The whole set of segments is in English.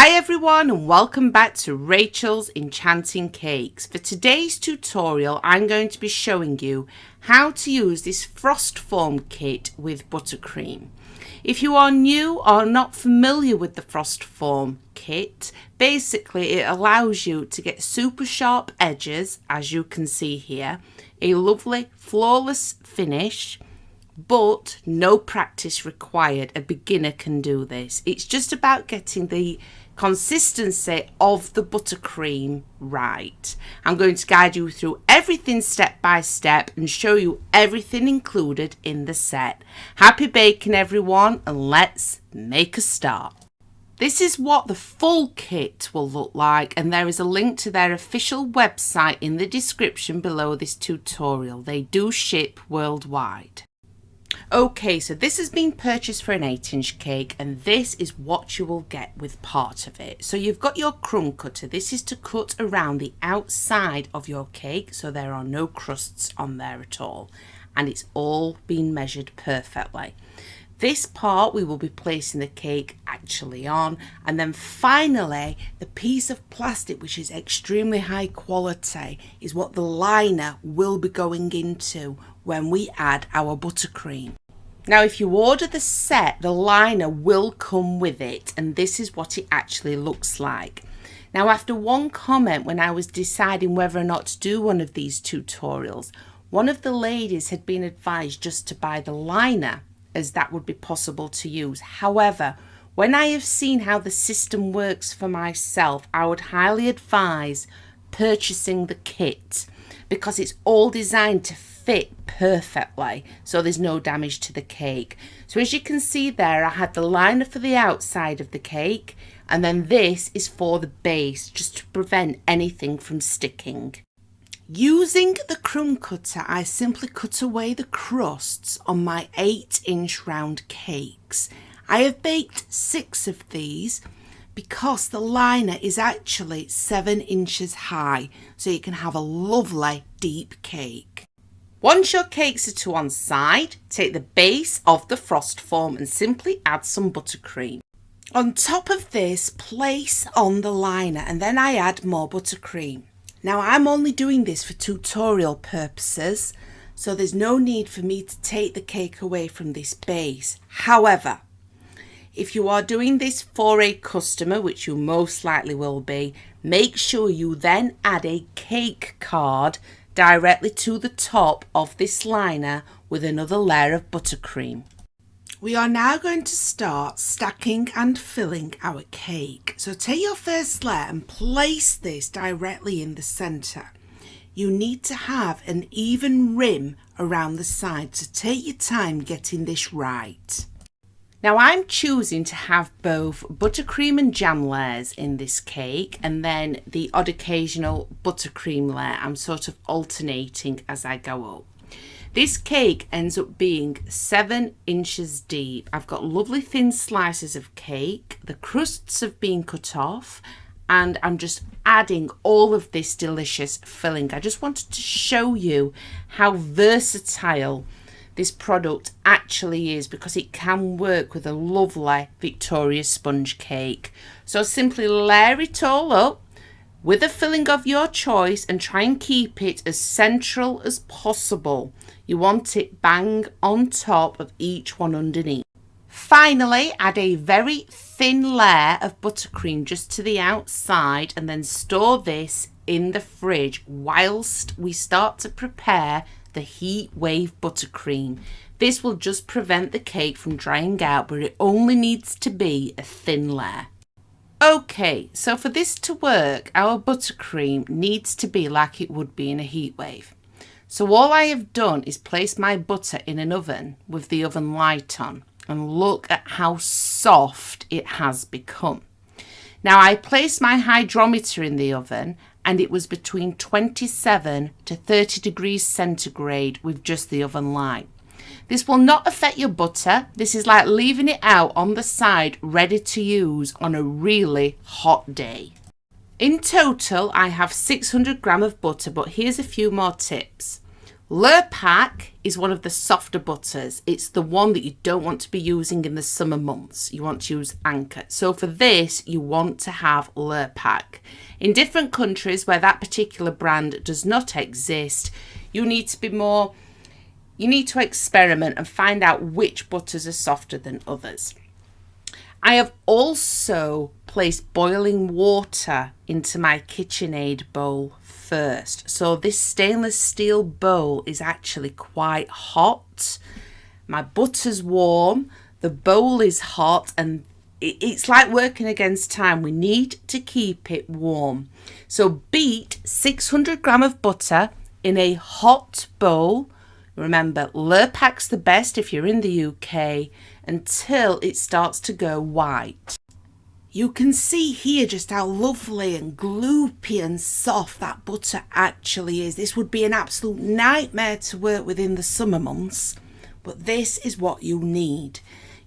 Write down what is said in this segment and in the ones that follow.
Hi everyone and welcome back to Rachel's Enchanting Cakes. For today's tutorial I'm going to be showing you how to use this frost form kit with buttercream. If you are new or not familiar with the frost form kit, basically it allows you to get super sharp edges, as you can see here, a lovely flawless finish, but no practice required. A beginner can do this. It's just about getting the consistency of the buttercream right. I'm going to guide you through everything step by step and show you everything included in the set. Happy baking everyone, and let's make a start. This is what the full kit will look like, and there is a link to their official website in the description below this tutorial. They do ship worldwide. Okay, so this has been purchased for an 8-inch cake, and this is what you will get with part of it. So you've got your crumb cutter. This is to cut around the outside of your cake so there are no crusts on there at all, and it's all been measured perfectly. This part we will be placing the cake actually on, and then finally the piece of plastic, which is extremely high quality, is what the liner will be going into when we add our buttercream. Now if you order the set, the liner will come with it, and this is what it actually looks like. Now after one comment when I was deciding whether or not to do one of these tutorials, one of the ladies had been advised just to buy the liner, as that would be possible to use. However, when I have seen how the system works for myself, I would highly advise purchasing the kit, because it's all designed to fit perfectly so there's no damage to the cake. So as you can see there, I had the liner for the outside of the cake, and then this is for the base, just to prevent anything from sticking. Using the crumb cutter, I simply cut away the crusts on my 8-inch round cakes. I have baked 6 of these because the liner is actually 7 inches high, so you can have a lovely deep cake. Once your cakes are to one side, take the base of the frost form and simply add some buttercream. On top of this, place on the liner, and then I add more buttercream. Now I'm only doing this for tutorial purposes, so there's no need for me to take the cake away from this base. However, if you are doing this for a customer, which you most likely will be, make sure you then add a cake card directly to the top of this liner with another layer of buttercream. We are now going to start stacking and filling our cake. So take your first layer and place this directly in the centre. You need to have an even rim around the side, so take your time getting this right. Now I'm choosing to have both buttercream and jam layers in this cake, and then the odd occasional buttercream layer. I'm sort of alternating as I go up. This cake ends up being 7 inches deep. I've got lovely thin slices of cake. The crusts have been cut off, and I'm just adding all of this delicious filling. I just wanted to show you how versatile this product actually is, because it can work with a lovely Victoria sponge cake. So simply layer it all up with a filling of your choice and try and keep it as central as possible. You want it bang on top of each one underneath. Finally, add a very thin layer of buttercream just to the outside, and then store this in the fridge whilst we start to prepare the heatwave buttercream. This will just prevent the cake from drying out, but it only needs to be a thin layer. Okay, so for this to work, our buttercream needs to be like it would be in a heatwave. So all I have done is place my butter in an oven with the oven light on, and look at how soft it has become. Now I placed my hydrometer in the oven, and it was between 27 to 30 degrees centigrade with just the oven light. This will not affect your butter. This is like leaving it out on the side ready to use on a really hot day. In total, I have 600 grams of butter, but here's a few more tips. Lurpak is one of the softer butters. It's the one that you don't want to be using in the summer months. You want to use Anchor. So for this, you want to have Lurpak. In different countries where that particular brand does not exist, you need to experiment and find out which butters are softer than others. I have also placed boiling water into my KitchenAid bowl first. So this stainless steel bowl is actually quite hot. My butter's warm, the bowl is hot, and it's like working against time. We need to keep it warm. So beat 600 gram of butter in a hot bowl. Remember, Lurpak's the best if you're in the UK, until it starts to go white. You can see here just how lovely and gloopy and soft that butter actually is. This would be an absolute nightmare to work with in the summer months, but this is what you need.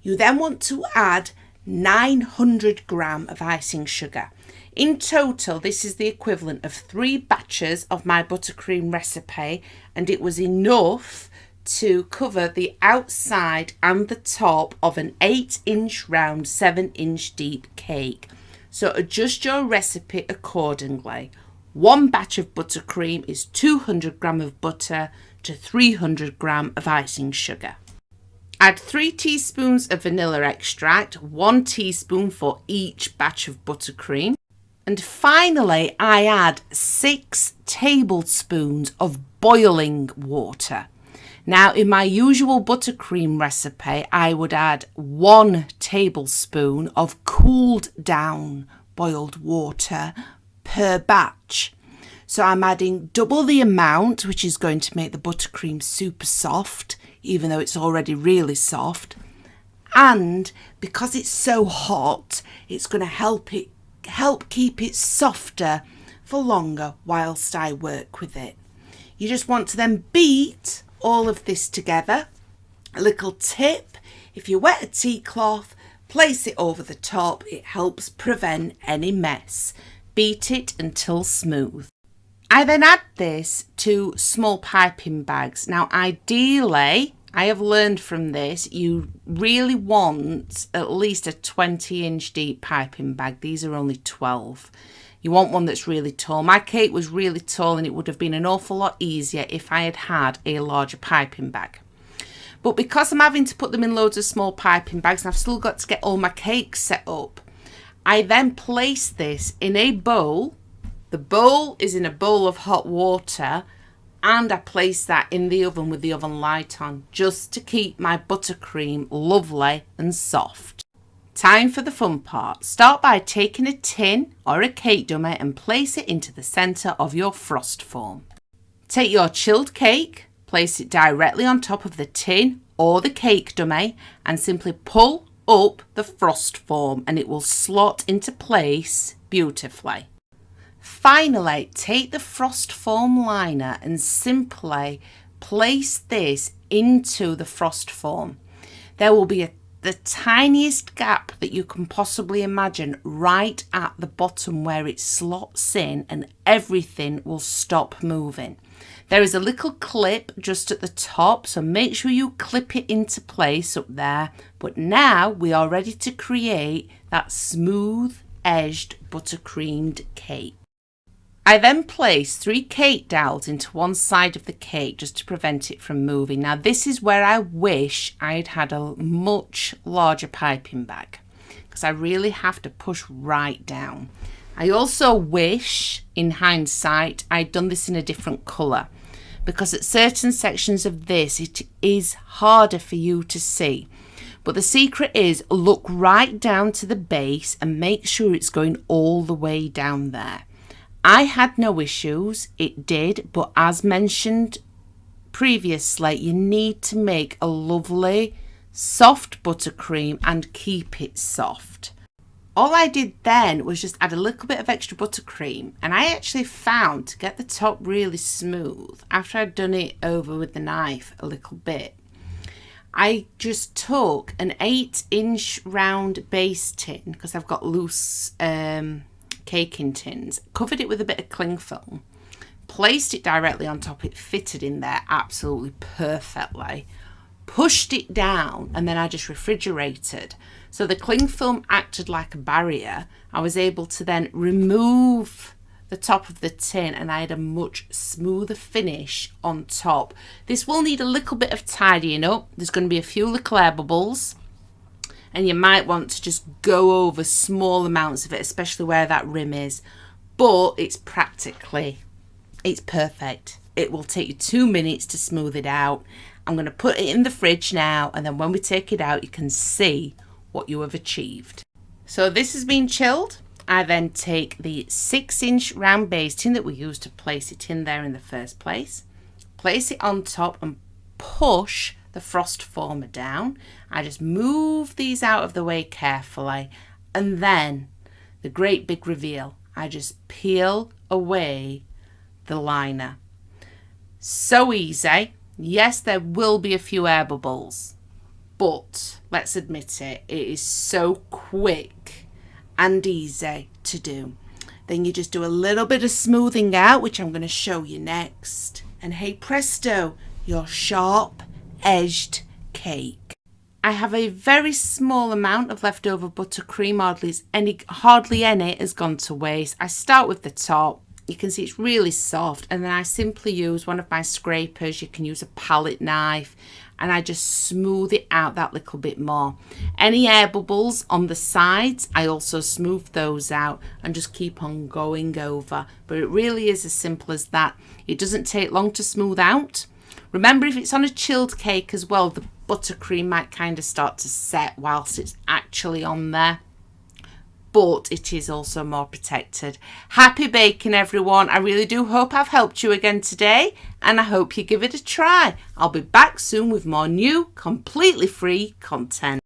You then want to add 900 gram of icing sugar. In total, this is the equivalent of 3 batches of my buttercream recipe, and it was enough to cover the outside and the top of an 8-inch round, 7-inch deep cake. So adjust your recipe accordingly. 1 batch of buttercream is 200 gram of butter to 300 gram of icing sugar. Add 3 teaspoons of vanilla extract, 1 teaspoon for each batch of buttercream. And finally, I add 6 tablespoons of boiling water. Now, in my usual buttercream recipe, I would add 1 tablespoon of cooled down boiled water per batch. So I'm adding double the amount, which is going to make the buttercream super soft, even though it's already really soft. And because it's so hot, it's going to help keep it softer for longer whilst I work with it. You just want to then beat all of this together. A little tip, if you wet a tea cloth, place it over the top. It helps prevent any mess. Beat it until smooth. I then add this to small piping bags. Now ideally, I have learned from this, you really want at least a 20-inch deep piping bag. These are only 12. You want one that's really tall. My cake was really tall, and it would have been an awful lot easier if I had a larger piping bag. But because I'm having to put them in loads of small piping bags, and I've still got to get all my cakes set up, I then place this in a bowl. The bowl is in a bowl of hot water, and I place that in the oven with the oven light on, just to keep my buttercream lovely and soft. Time for the fun part. Start by taking a tin or a cake dummy and place it into the centre of your frost form. Take your chilled cake, place it directly on top of the tin or the cake dummy, and simply pull up the frost form, and it will slot into place beautifully. Finally, take the frost form liner and simply place this into the frost form. There will be the tiniest gap that you can possibly imagine right at the bottom where it slots in, and everything will stop moving. There is a little clip just at the top, so make sure you clip it into place up there. But now we are ready to create that smooth edged buttercreamed cake. I then place 3 cake dowels into one side of the cake just to prevent it from moving. Now this is where I wish I'd had a much larger piping bag, because I really have to push right down. I also wish, in hindsight, I'd done this in a different colour, because at certain sections of this it is harder for you to see. But the secret is, look right down to the base and make sure it's going all the way down there. I had no issues, it did, but as mentioned previously, you need to make a lovely soft buttercream and keep it soft. All I did then was just add a little bit of extra buttercream, and I actually found, to get the top really smooth, after I'd done it over with the knife a little bit, I just took an 8-inch round base tin, because I've got loose caking tins, covered it with a bit of cling film, placed it directly on top. It fitted in there absolutely perfectly. Pushed it down, and then I just refrigerated. So the cling film acted like a barrier. I was able to then remove the top of the tin, and I had a much smoother finish on top. This will need a little bit of tidying up. There's going to be a few little air bubbles, and you might want to just go over small amounts of it, especially where that rim is. But it's perfect. It will take you 2 minutes to smooth it out. I'm going to put it in the fridge now, and then when we take it out, you can see what you have achieved. So this has been chilled. I then take the 6-inch round base tin that we used to place it in there in the first place, place it on top and push the frost former down. I just move these out of the way carefully, and then the great big reveal, I just peel away the liner. So easy. Yes, there will be a few air bubbles, but let's admit it, it is so quick and easy to do. Then you just do a little bit of smoothing out, which I'm going to show you next. And hey presto, your sharp edged cake. I have a very small amount of leftover buttercream, hardly any has gone to waste. I start with the top. You can see it's really soft, and then I simply use one of my scrapers. You can use a palette knife, and I just smooth it out that little bit more. Any air bubbles on the sides, I also smooth those out and just keep on going over. But it really is as simple as that. It doesn't take long to smooth out. Remember, if it's on a chilled cake as well, the buttercream might kind of start to set whilst it's actually on there. But it is also more protected. Happy baking, everyone. I really do hope I've helped you again today, and I hope you give it a try. I'll be back soon with more new, completely free content.